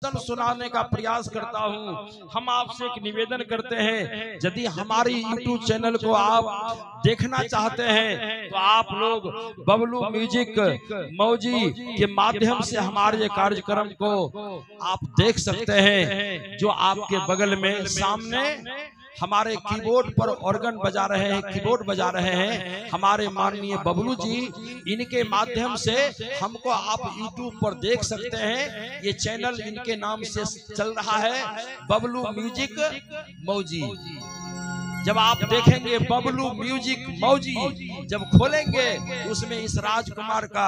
सुनाने का प्रयास करता हूं। हम आपसे एक निवेदन करते हैं, यदि हमारी YouTube चैनल को आप देखना चाहते हैं तो आप लोग बबलू म्यूजिक मौजी के माध्यम से हमारे कार्यक्रम को आप देख सकते हैं। जो आपके बगल में सामने हमारे कीबोर्ड पर ऑर्गन बजा रहे हैं, कीबोर्ड बजा रहे हैं हमारे माननीय बबलू जी, इनके माध्यम से हमको आप YouTube पर देख सकते हैं। ये चैनल इनके नाम से चल रहा है, बबलू म्यूजिक मौजी। जब आप देखेंगे बबलू म्यूजिक मौजी, जब खोलेंगे तो उसमें इस राजकुमार का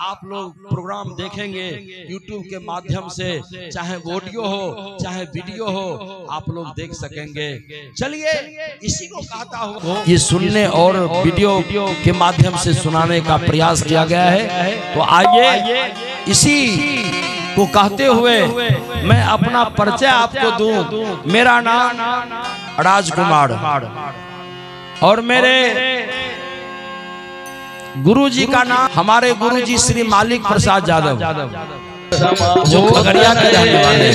आप लोग प्रोग्राम देखेंगे YouTube के माध्यम से, चाहे ऑडियो हो चाहे वीडियो हो, आप लोग देख सकेंगे। चलिए इसी को कहता हूँ, ये सुनने और वीडियो के माध्यम से सुनाने का प्रयास किया गया है। तो आइए इसी को कहते हुए मैं अपना परिचय आपको दूं। मेरा नाम राजकुमार और मेरे गुरुजी का नाम, हमारे गुरुजी श्री मालिक प्रसाद यादव, जो खगड़िया के रहने वाले।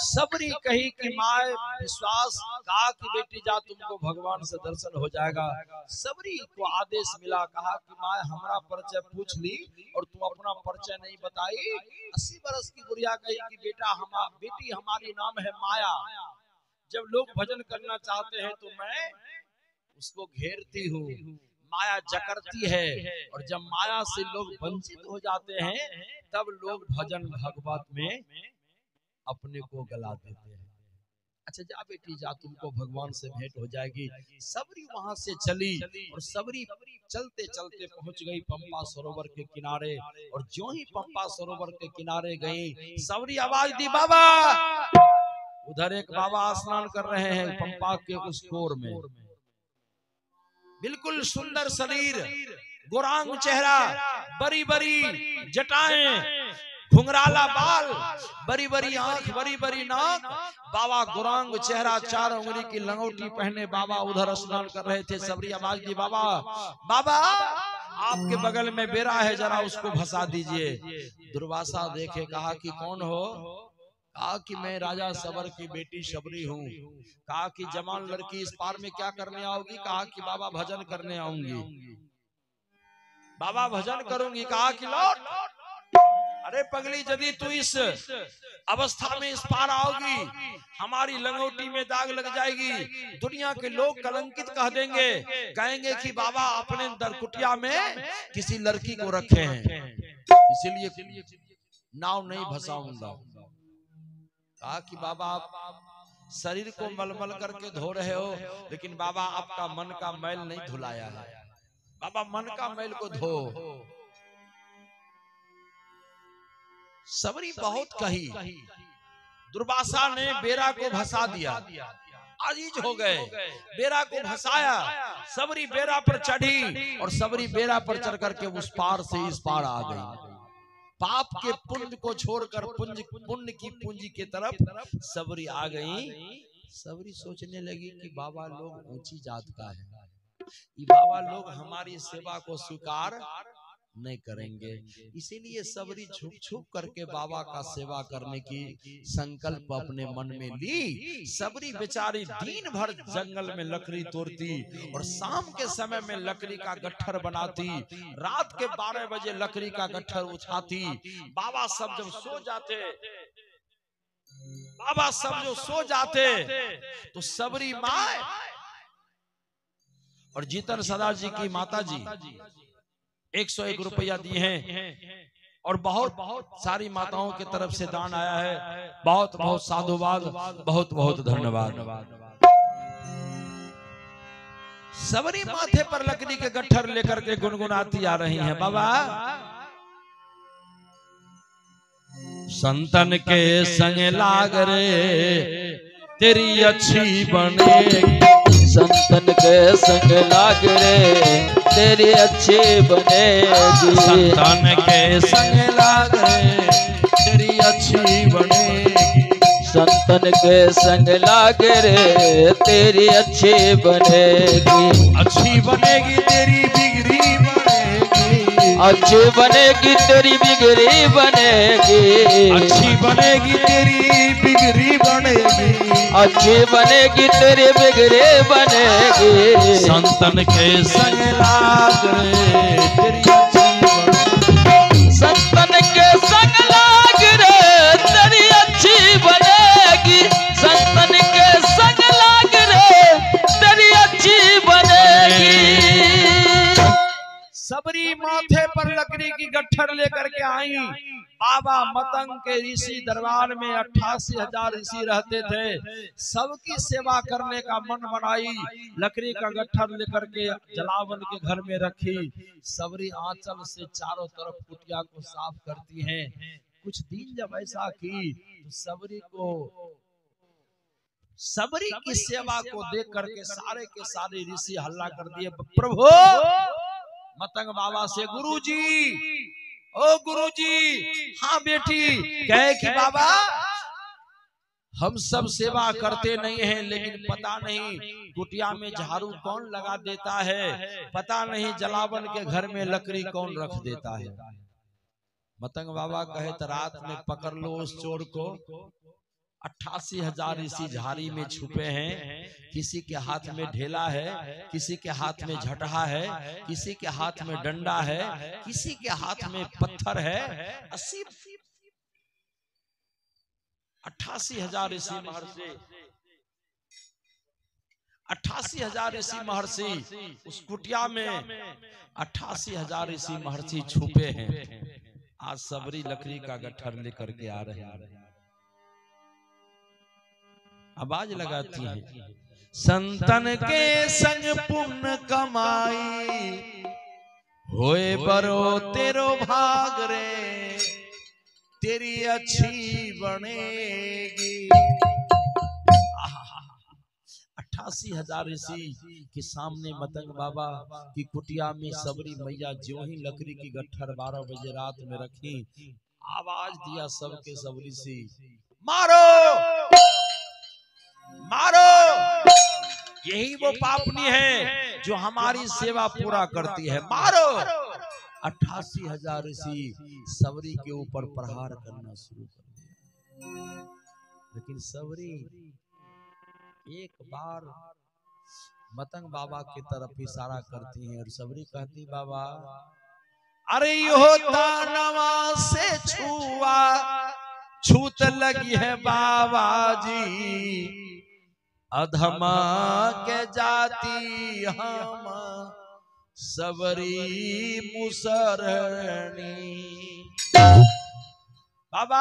सबरी कही कि माँ विश्वास कहा कि बेटी जा तुमको भगवान से दर्शन हो जाएगा। सबरी को आदेश मिला, कहा कि माँ हमारा परिचय पूछ ली और तुम अपना परिचय नहीं बताई। 80 बरस की गुड़िया कही कि बेटी हमारी नाम है माया। जब लोग भजन करना चाहते हैं तो मैं उसको घेरती हूँ, माया जकड़ती है, और जब माया से लोग वंचित हो जाते हैं तब लोग भजन भगवत में अपने को गला देते हैं। अच्छा जा बेटी जा तुमको भगवान से भेंट हो जाएगी। सबरी वहां से चली और सबरी चलते चलते पहुंच गई पंपा सरोवर के किनारे। और जो ही पंपा सरोवर के किनारे गई, सबरी आवाज दी, बाबा। उधर एक बाबा स्नान कर रहे हैं पंपा के उस कोर में। बिल्कुल सुंदर शरीर, गोरांग चेहरा, बड़ी बड़ी जटाएं, घुंघराला बाल, बड़ी बड़ी आंख, बड़ी बड़ी नाक, बाबा गुरांग चेहरा, 4 उंगली की लंगोटी पहने बाबा उधर स्नान कर रहे थे। सबरी आवाज दी, बाबा बाबा आपके बगल में बेरा है, जरा उसको भसा दीजिए। दुर्वासा देखे, कहा कि कौन हो? कहा कि मैं राजा सबर की बेटी सबरी हूँ। कहा कि जवान लड़की इस पार में क्या करने आओगी? कहा कि बाबा भजन करने आऊंगी। बाबा भजन करूंगी। कहा कि लौट। अरे पगली, यदि तू इस अवस्था में इस पार आओगी, हमारी लंगोटी में दाग लग जाएगी, दुनिया के लोग कलंकित कह देंगे, कहेंगे कि बाबा अपने दरकुटिया में किसी लड़की को रखे हैं, इसीलिए नाव नहीं भसाऊंगा। कहा कि बाबा आप शरीर को मलमल करके धो रहे हो, लेकिन बाबा आपका मन का मैल नहीं धुलाया है। बाबा मन का मैल को धो। सबरी बहुत कही, दुर्वासा ने बेरा को भसा दिया, आजीज हो गए, बेरा को भसाया। सबरी बेरा पर चढ़ी और सबरी बेरा पर चढ़ करके उस पार से इस पार आ गई। पाप के पुण्य को छोड़कर पुण्य की पूंजी की तरफ सबरी आ गई। सबरी सोचने लगी कि बाबा लोग ऊंची जात का है, ये बाबा लोग हमारी सेवा को स्वीकार नहीं करेंगे, इसीलिए सबरी छुप छुप करके बाबा का सेवा करने की संकल्प अपने मन में ली। सबरी बेचारी दिन भर जंगल में लकड़ी तोड़ती और शाम के समय में लकड़ी का गट्ठर बनाती, रात के 12 बजे लकड़ी का गट्ठर उठाती। बाबा सब जब सो जाते तो सबरी माँ और जीतन सदा जी की माता जी 101 रुपया दिए हैं और बहुत सारी माताओं की तरफ से दान आया है। बहुत बहुत साधुवाद, बहुत बहुत धन्यवाद। सबरी माथे पर लकड़ी के गट्ठर लेकर के गुनगुनाती आ रही हैं, बाबा संतन के संग लाग रे तेरी अच्छी बनेगी, संतन के संग लाग रे तेरी अच्छी बनेगी, संतन के संग लाग रे तेरी अच्छी बनेगी, संतन के संग लाग रे तेरी अच्छी बनेगी, अच्छी बनेगी तेरी बिगड़ी बनेगी, अच्छी बनेगी तेरी बिगड़ी बनेगी, अच्छी बनेगी तेरी बिगड़ी बनेगी, अच्छी बनेगी तेरी बिगड़ी बनेगी। संतन के संग लाग रे तेरी अच्छी बनेगी, संतन के संग लाग रे तेरी अच्छी बनेगी, संतन के संग लाग रे तेरी अच्छी बनेगी। सबरी माथे पर लकड़ी की गट्ठर लेकर के आई। बाबा मतंग के ऋषि दरबार में 88,000 ऋषि रहते थे। सबकी सेवा करने का मन बनाई, लकड़ी का गट्ठर लेकर के जलावन के घर में रखी। सबरी आंचल से चारों तरफ कुटिया को साफ करती हैं। कुछ दिन जब ऐसा की तो सबरी की सेवा को देख करके सारे के सारे ऋषि हल्ला कर दिए, प्रभु मतंग बाबा से, गुरुजी, ओ गुरुजी। हाँ बेटी, कहे कि बाबा हम सब सेवा करते नहीं हैं, लेकिन पता नहीं कुटिया में झाड़ू कौन लगा देता है, पता नहीं जलावन के घर में लकड़ी कौन रख देता है। मतंग बाबा कहे तो रात में पकड़ लो उस चोर को। 88,000 ऋषि झाड़ी में छुपे हैं। किसी के हाथ में ढेला है, किसी के हाथ में झटहा है, किसी के हाथ में डंडा है, किसी के हाथ में पत्थर है। 88,000 ऋषि महर्षि, 88,000 ऋषि महर्षि उस कुटिया में 88,000 ऋषि महर्षि छुपे हैं। आज सबरी लकड़ी का गट्ठर लेकर के आ रहे हैं, आवाज लगाती है, संतन के संग पुण्य कमाई, होए बरो तेरो भाग रे तेरी अच्छी बनेगी। 88,000 ऋषि के सामने मतंग बाबा की कुटिया में सबरी मैया ज्यों ही लकड़ी की गट्ठर 12 बजे रात में रखी, आवाज दिया सबके सब ऋषि, मारो मारो, यही वो पापनी है जो हमारी सेवा पूरा करती है, मारो। 88,000 ऋषि सबरी के ऊपर प्रहार करना शुरू कर दिया, लेकिन सबरी एक बार मतंग बाबा की तरफ इशारा करती है और सबरी कहती, बाबा अरे यो दानवा से छुआ छूत लगी है बाबा जी, अधमा के जाति हम सबरी मुसरनी। बाबा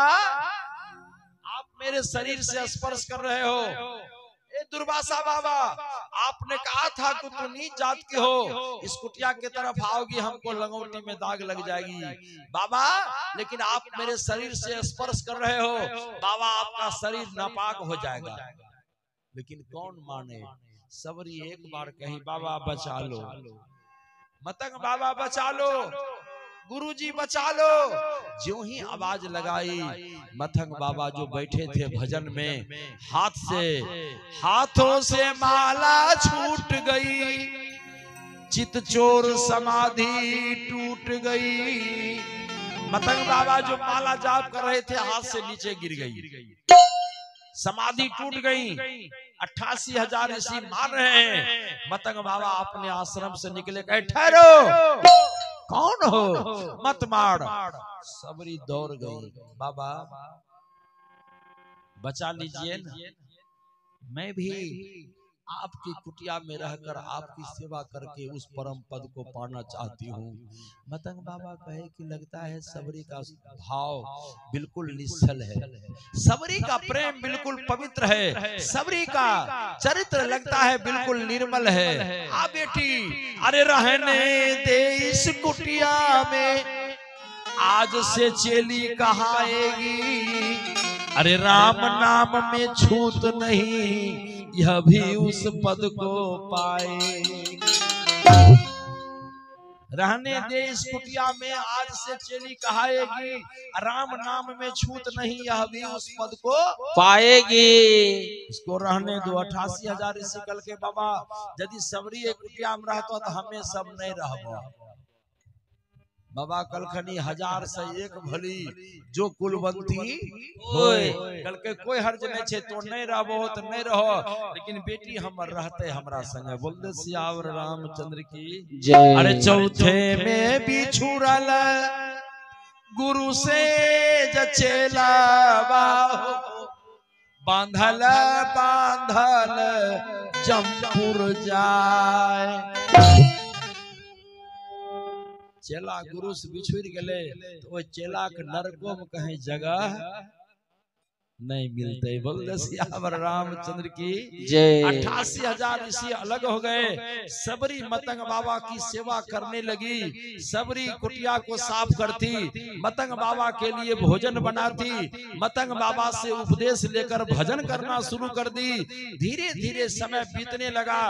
आप मेरे शरीर से स्पर्श कर रहे हो, ए दुर्वासा बाबा, आपने कहा था कि तुम नीच जात के हो, इस कुटिया की तरफ आओगी हमको लंगोटी में दाग लग जाएगी। बाबा लेकिन आप मेरे शरीर से स्पर्श कर रहे हो, बाबा आपका शरीर नापाक हो जाएगा। लेकिन कौन माने, सबरी एक बार कही, बाबा बचा लो, मतंग बाबा बचा लो, गुरुजी बचा लो। ज्यों ही आवाज लगाई, मतंग बाबा जो बैठे थे भजन में, हाथों से माला छूट गई, चित चोर समाधि टूट गई। मतंग बाबा जो माला जाप कर रहे थे हाथ से नीचे गिर गई, समाधि टूट गई। 88,000 ऋषि मान रहे हैं। मतंग बाबा अपने आश्रम से निकले, कहे ठहरो, कौन हो, मत मार। सबरी दौड़ गई, बाबा बचा लीजिए ना, मैं भी आपकी कुटिया में रहकर आपकी सेवा करके उस परम पद को पाना चाहती हूँ। मतंग बाबा कहे कि लगता है सबरी का भाव बिल्कुल निश्चल है, सबरी का प्रेम बिल्कुल पवित्र है, सबरी का चरित्र लगता है बिल्कुल निर्मल है। आ बेटी, अरे रहने दे इस कुटिया में, आज से चेली कहाएगी, अरे राम नाम में छूत नहीं, यह भी उस पद को पाए। रहने दे इस कुटिया में, आज से चेली कहाएगी, राम नाम में छूत नहीं, यह भी उस पद को पाएगी। इसको रहने दो। 88,000 ऋषि कल के, बाबा यदि सबरी एक कुटिया में रहता तो हमें सब नहीं रहबो। बाबा कलखनी 1000 से एक भली जो कुलवंती होए। कल के कोई हर्ज नहीं छे, तो नहीं रहबो तो नहीं रहो, लेकिन बेटी हमर रहते हमरा संगे। बोल दे सियावर रामचंद्र की जय। अरे चौथे में बिछुड़ल गुरु से जचेला बांधल बांधल जमपुर जाए। चेला गुरु से बिछुड़ गए तो वो चेला के नरकों में कहीं जगह नहीं मिलते। बोल सियावर रामचंद्र की जय। 88,000 ऋषि अलग हो गए। सबरी मतंग बाबा की सेवा करने लगी। सबरी कुटिया को साफ करती, मतंग बाबा के लिए भोजन बनाती, मतंग बाबा से उपदेश लेकर भजन करना शुरू कर दी। धीरे धीरे समय बीतने लगा,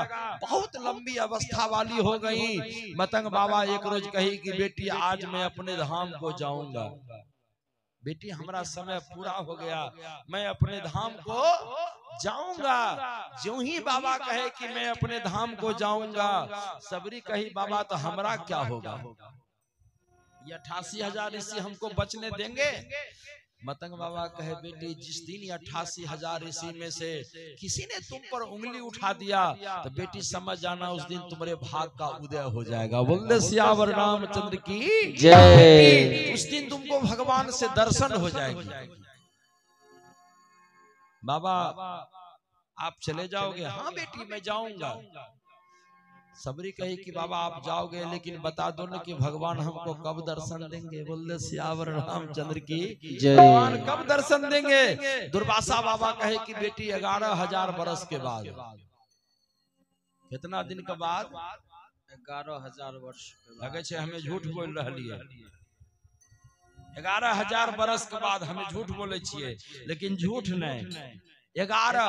बहुत लंबी अवस्था वाली हो गई। मतंग बाबा एक रोज कही कि बेटी आज मैं अपने धाम को जाऊंगा। बेटी हमारा समय पूरा हो गया, मैं अपने धाम को जाऊंगा। जो ही बाबा कहे कि मैं अपने धाम को जाऊंगा, सबरी कही बाबा तो हमरा क्या होगा, ये 88,000 ऋषि हमको बचने देंगे? मतंग बाबा कहे बेटी जिस दिन 88,000 ऋषि में से किसी ने तुम पर उंगली उठा दिया तो बेटी समझ जाना उस दिन तुम्हारे भाग का उदय हो जाएगा। बोल सियावर रामचंद्र की जय। उस दिन तुमको भगवान से दर्शन हो जाएगी। बाबा आप चले जाओगे? हाँ बेटी मैं जाऊंगा। सबरी कही कि बाबा आप जाओगे, लेकिन बता दो ना कि भगवान हमको कब दर्शन देंगे। बोल सियावर रामचंद्र की जय। भगवान कब दर्शन देंगे? दुर्वासा बाबा कहे कि बेटी 11,000 बरस के बाद। कितना दिन के बाद? 11,000 वर्ष लगे छे हमें झूठ बोल रही है। 11,000 बरस के बाद हमें झूठ बोले छिए, लेकिन झूठ नहीं। 11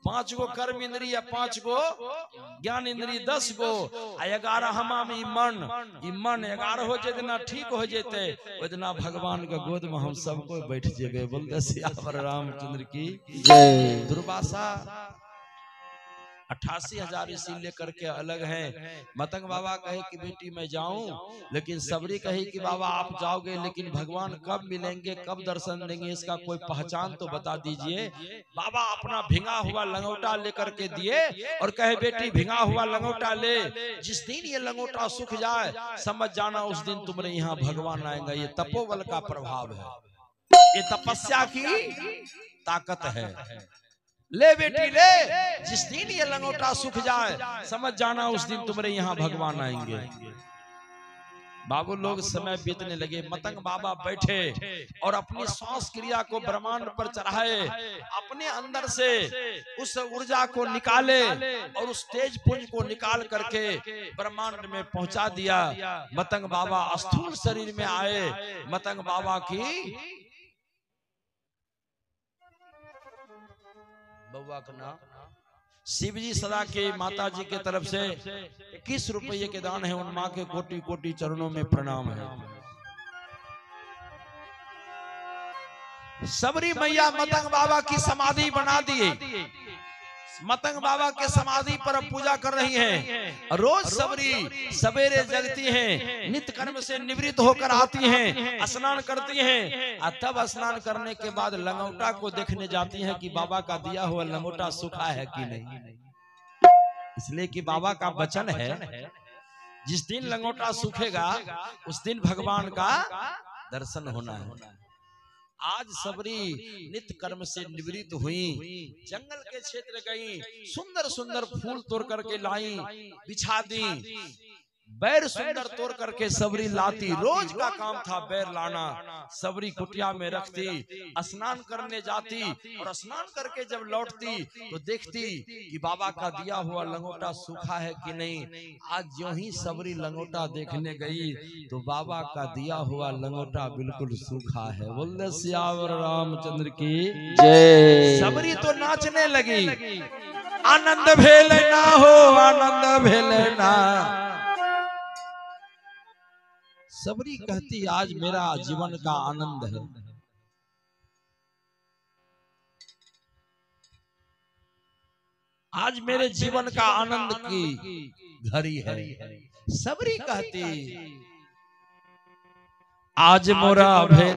5 गो कर्म इंद्रिय, 5 गो ज्ञान इंद्रिय, 10 गो 11 हमाम मन 11 हो जेतना ठीक हो जेते, उतना भगवान के गोद में हम सबको बैठ जेबे। बोल दे सियावर रामचंद्र की जय। दुर्वासा 88,000 ऋषि लेकर के अलग हैं। मतंग बाबा कहे कि बेटी मैं जाऊं, लेकिन सबरी कही कि बाबा आप जाओगे, लेकिन भगवान कब मिलेंगे, कब दर्शन देंगे, इसका कोई पहचान तो बता दीजिए। बाबा अपना भिंगा हुआ लंगोटा लेकर के दिए और कहे बेटी भिंगा हुआ लंगोटा ले, जिस दिन ये लंगोटा सूख जाए समझ जाना उस दिन तुम्हारे यहाँ भगवान आएंगे। ये तपोबल का प्रभाव है, ये तपस्या की ताकत है। ले बेटी ले, जिस दिन ये लंगोटा सूख जाए समझ जाना उस दिन तुम्हारे यहाँ भगवान आएंगे। बाबू लोग समय बीतने लगे। मतंग बाबा बैठे और अपनी श्वास क्रिया को ब्रह्मांड पर चढ़ाए, अपने अंदर से उस ऊर्जा को निकाले और उस तेज पुंज को निकाल करके ब्रह्मांड में पहुंचा दिया। मतंग बाबा स्थूल शरीर में आए। मतंग बाबा की बउआ का नाम शिवजी सदा के माता जी के तरफ से 21 रुपये के दान है। उन माँ के कोटि कोटि चरणों में प्रणाम है। सबरी मैया मतंग बाबा की समाधि बना दिए। मतंग बाबा के समाधि पर पूजा कर रही हैं। रोज सबरी सवेरे जगती हैं, नित्य कर्म से निवृत्त होकर आती हैं, स्नान करती हैं और तब स्नान करने के बाद लंगोटा को देखने जाती हैं कि बाबा का दिया हुआ लंगोटा सूखा है कि नहीं। इसलिए कि बाबा का वचन है जिस दिन लंगोटा सूखेगा उस दिन भगवान का दर्शन होना है। आज सबरी नित्य कर्म से निवृत्त हुई, जंगल के क्षेत्र गई, सुंदर सुंदर फूल तोड़ करके लाई, बिछा दी। बैर सुंदर तोड़ करके सबरी लाती, रोज का काम था बैर लाना। सबरी कुटिया में रखती, स्नान करने जाती और स्नान करके जब लौटती तो देखती कि बाबा का दिया हुआ लंगोटा सूखा है कि नहीं। आज जो ही सबरी लंगोटा देखने गई तो बाबा का दिया हुआ लंगोटा बिल्कुल सूखा है। बोल सियावर रामचंद्र की जय। सबरी तो नाचने लगी, आनंद भेले ना हो, आनंद भेले ना। सबरी कहती आज मेरा जीवन का आनंद है। आज मेरे जीवन का आनंद की घड़ी है। सबरी कहती आज मोरा भेल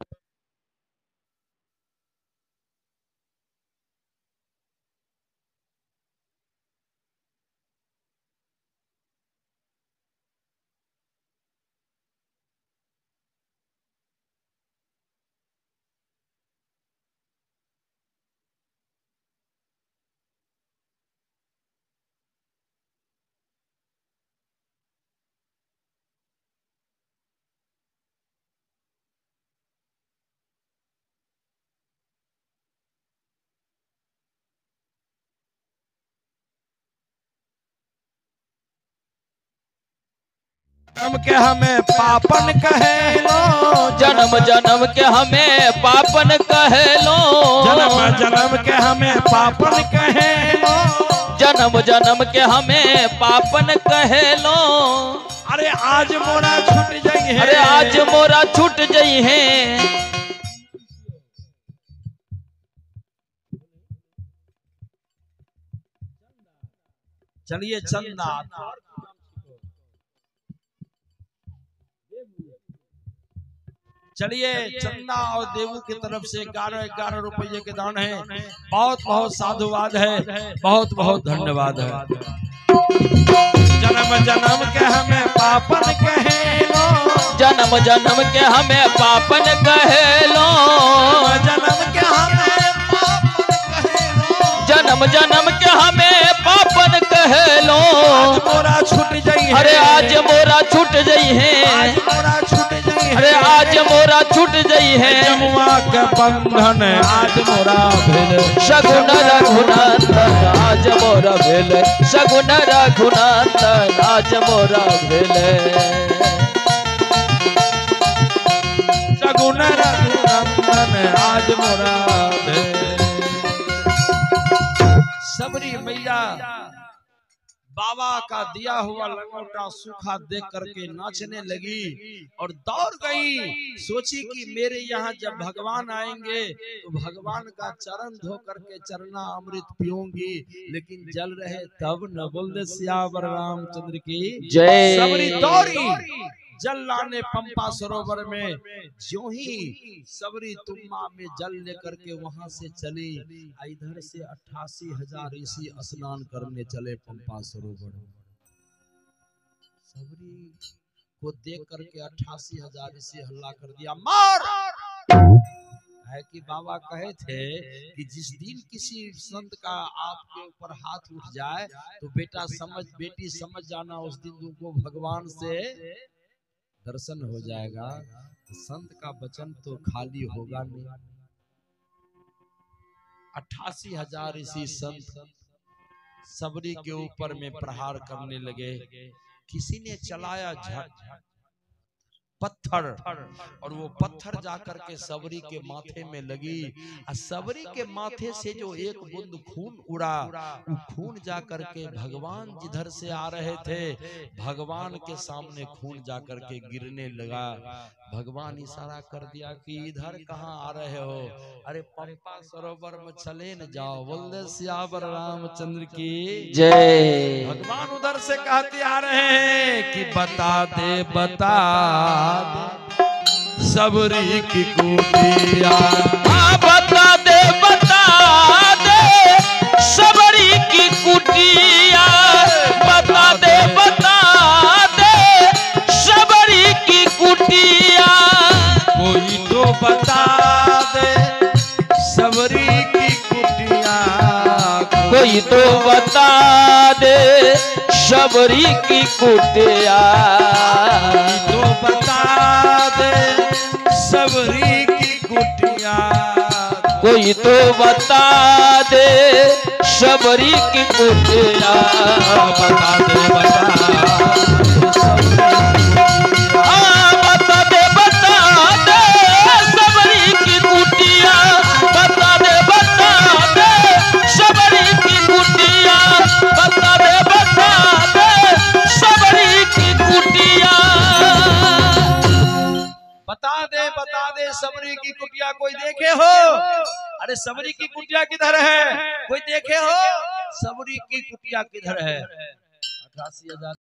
जन्म के हमें पापन कहे लो, जन्म जन्म के हमें पापन कहे लो, जन्म जन्म के हमें पापन कहे लो, जन्म जन्म के हमें पापन कहे लो। अरे आज मोरा छूट जाई है, अरे आज मोरा छूट जाई है। चलिए चंदा चलिए चंदा और देवू की तरफ से 11-11 रुपये के दान है। बहुत बहुत साधुवाद है, बहुत बहुत धन्यवाद है। जन्म जन्म के हमें पापन कहे लो, जन्म जन्म के हमें पापन कहे लो, जन्म के हमें पापन कहे लो, जन्म जन्म के हमें पापन कहे लो। आज मोरा छूट जाई है, अरे आज मोरा छूट जाई है, आज मोरा छूट जाई है, अरे आज मोरा छूट जाई है। जमुआ के बंधन आज मोरा भेल, सगुन रघुनंदन आज मोरा भेल, सगुन रघुनंदन आज मोरा भेल, सगुन रघुनंदन आज मोरा भेल। सबरी मैया बाबा का दिया हुआ लंगोटा सूखा देख करके नाचने लगी और दौड़ गई। सोची कि मेरे यहाँ जब भगवान आएंगे तो भगवान का चरण धो करके चरना अमृत पीऊंगी, लेकिन जल रहे तब न। बोल दे सियावर रामचंद्र की जय। सबरी दौड़ी जल लाने पंपा सरोवर में। ज्यों ही सबरी तुम्मा में जल लेकर के वहां से चली, इधर से 88,000 ऋषि स्नान करने चले पंपा सरोवर। सबरी को देख करके 88,000 ऋषि हल्ला कर दिया, मार। है कि बाबा कहे थे कि जिस दिन किसी संत का आपके ऊपर हाथ उठ जाए तो बेटी समझ जाना उस दिन तुमको भगवान से दर्शन हो जाएगा। संत का वचन तो खाली होगा नहीं। 88,000 ऋषि संत सबरी के ऊपर में प्रहार करने लगे। किसी ने चलाया पत्थर और वो पत्थर जाकर के सबरी के माथे में लगी। सबरी के माथे से जो एक बूंद खून उड़ा, वो खून जाकर के भगवान जिधर से आ रहे थे भगवान के सामने खून जाकर के गिरने लगा। भगवान इशारा कर दिया कि इधर कहाँ आ रहे हो? अरे पंपा सरोवर में चले न जाओ। बोल दे सियावर रामचंद्र की जय। भगवान उधर से कहते आ रहे हैं कि बता दे सबरी की कुटिया, बता दे सबरी की कुटिया, बता दे सबरी की कुटिया। कोई तो बता दे सबरी की कुटिया, कोई तो बता दे सबरी की कुटिया, तो बता दे सबरी की कुटिया, कोई तो बता दे सबरी की कुटिया। बता दे सबरी की कुटिया, बता दे सबरी की कुटिया, बता दे सबरी की कुटिया। बता दे सबरी की कुटिया कोई देखे हो? अरे सबरी की कुटिया किधर है? कोई देखे हो? सबरी की कुटिया किधर है? 88,000